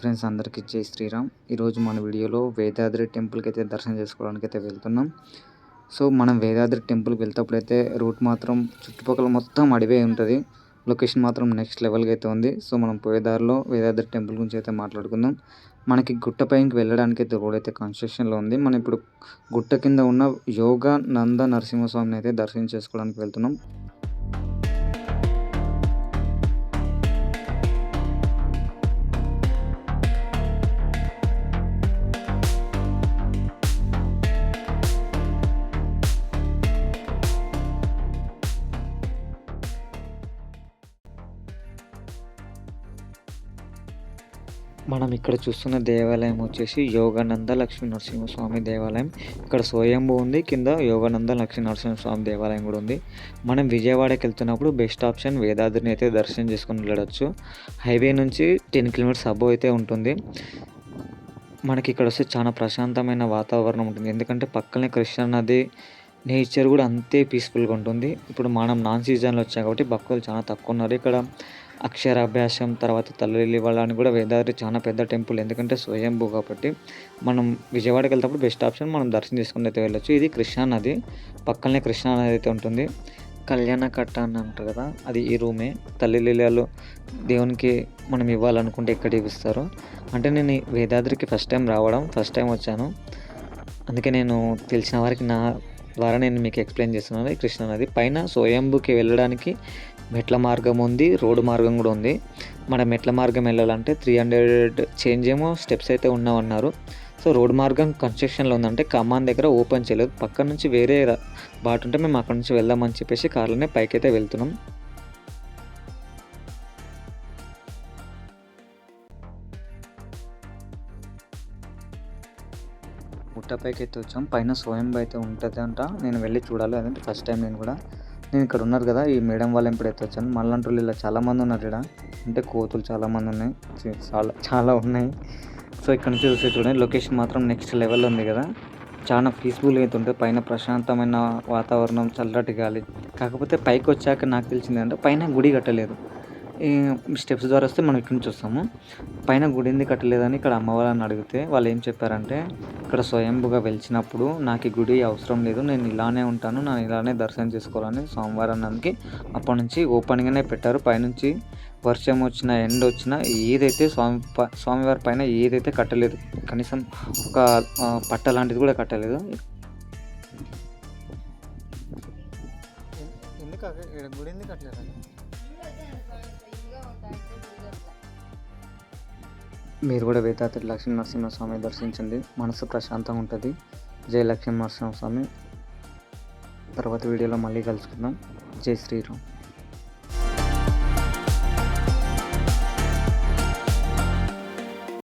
Friends, అందరికీ జై శ్రీరామ్. ఈరోజు మన వీడియోలో వేదాద్రి టెంపుల్కి అయితే దర్శనం చేసుకోవడానికి అయితే వెళ్తున్నాం. సో మనం వేదాద్రి టెంపుల్కి వెళ్తేప్పుడైతే రూట్ మాత్రం చుట్టుపక్కల మొత్తం అడివే ఉంటుంది. లొకేషన్ మాత్రం నెక్స్ట్ లెవెల్గా అయితే ఉంది. సో మనం పోయే దారిలో వేదాద్రి టెంపుల్ గురించి అయితే మాట్లాడుకుందాం. మనకి గుట్ట పైకి వెళ్ళడానికి అయితే రోడ్ అయితే కన్స్ట్రక్షన్లో ఉంది. మనం ఇప్పుడు గుట్ట కింద ఉన్న యోగానంద నరసింహస్వామిని అయితే దర్శనం చేసుకోవడానికి వెళ్తున్నాం. మనం ఇక్కడ చూస్తున్న దేవాలయం వచ్చేసి యోగానంద లక్ష్మీ నరసింహస్వామి దేవాలయం. ఇక్కడ స్వయంభూ ఉంది, కింద యోగానంద లక్ష్మీ నరసింహస్వామి దేవాలయం కూడా ఉంది. మనం విజయవాడకి వెళ్తున్నప్పుడు బెస్ట్ ఆప్షన్ వేదాద్రిని అయితే దర్శనం చేసుకుని వెళ్ళవచ్చు. హైవే నుంచి 10 కిలోమీటర్స్ అబోవ్ అయితే ఉంటుంది. మనకి ఇక్కడ వస్తే చాలా ప్రశాంతమైన వాతావరణం ఉంటుంది. ఎందుకంటే పక్కనే కృష్ణా నది, నేచర్ కూడా అంతే పీస్ఫుల్గా ఉంటుంది. ఇప్పుడు మనం నాన్ సీజన్లో వచ్చాం కాబట్టి భక్తులు చాలా తక్కువ ఉన్నారు. ఇక్కడ అక్షరాభ్యాసం, తర్వాత తల్లి వాళ్ళని కూడా వేదాద్రి చాలా పెద్ద టెంపుల్, ఎందుకంటే స్వయంభూ కాబట్టి. మనం విజయవాడకి వెళ్తేప్పుడు బెస్ట్ ఆప్షన్ మనం దర్శనం చేసుకుని అయితే వెళ్ళొచ్చు. ఇది కృష్ణా నది, పక్కనే కృష్ణా నది అయితే ఉంటుంది. కళ్యాణ కట్ట అని అంటారు కదా, అది ఈ రూమే. తల్లి లీలలు దేవునికి మనం ఇవ్వాలనుకుంటే ఎక్కడ ఇస్తారు అంటే, నేను వేదాద్రికి ఫస్ట్ టైం వచ్చాను. అందుకే నేను తెలిసిన వారికి నా ద్వారా నేను మీకు ఎక్స్ప్లెయిన్ చేస్తున్నాను. కృష్ణా నది పైన స్వయంభూకి వెళ్ళడానికి మెట్ల మార్గం ఉంది, రోడ్డు మార్గం కూడా ఉంది. మన మెట్ల మార్గం వెళ్ళాలంటే 300 చేంజ్ ఏమో స్టెప్స్ అయితే ఉన్నామన్నారు. సో రోడ్డు మార్గం కన్స్ట్రక్షన్లో ఉందంటే కమాన్ దగ్గర ఓపెన్ చేయలేదు. పక్క నుంచి వేరే బాట ఉంటే మేము అక్కడ నుంచి వెళ్దామని చెప్పేసి కార్లోనే పైకైతే వెళ్తున్నాం. గుట్టపైకి అయితే వచ్చాం. పైన స్వయంభూ అయితే ఉంటుంది అంట. నేను వెళ్ళి చూడాలి, అదంటే ఫస్ట్ టైం నేను ఇక్కడ ఉన్నారు కదా ఈ మేడం వాళ్ళు ఎప్పుడైతే వచ్చాను. మళ్ళంటూ ఇలా చాలామంది ఉన్నారు ఇక్కడ, అంటే కోతులు చాలామంది ఉన్నాయి, చాలా ఉన్నాయి. సో ఇక్కడ నుంచి చూస్తే చూడండి, లొకేషన్ మాత్రం నెక్స్ట్ లెవెల్లో ఉంది కదా. చాలా పీస్ఫుల్గా అయితే ఉంటుంది. పైన ప్రశాంతమైన వాతావరణం, చల్లటి గాలి. కాకపోతే పైకి వచ్చాక నాకు తెలిసింది అంటే పైన గుడి కట్టలేదు. స్టెప్స్ ద్వారా వస్తే మనం ఇక్కడి నుంచి వస్తాము. పైన గుడి ఎందుకు కట్టలేదని ఇక్కడ అమ్మవారిని అడిగితే వాళ్ళు ఏం చెప్పారంటే, ఇక్కడ స్వయంభుగా వెలిచినప్పుడు నాకు ఈ గుడి అవసరం లేదు, నేను ఇలానే ఉంటాను, నేను ఇలానే దర్శనం చేసుకోవాలని స్వామివారానికి అప్పటి నుంచి ఓపెన్గానే పెట్టారు. పైనుంచి వర్షం వచ్చినా, ఎండ వచ్చినా, ఏదైతే స్వామివారి పైన ఏదైతే కట్టలేదు, కనీసం ఒక పట్ట లాంటిది కూడా కట్టలేదు. గుడి ఎందుకు కట్టలేదు? మీరు కూడా వేదాద్రి లక్ష్మీ నరసింహస్వామి దర్శించండి, మనసు ప్రశాంతంగా ఉంటుంది. జై లక్ష్మీ నరసింహస్వామి. తర్వాత వీడియోలో మళ్ళీ కలుసుకుందాం. జై శ్రీరామ్.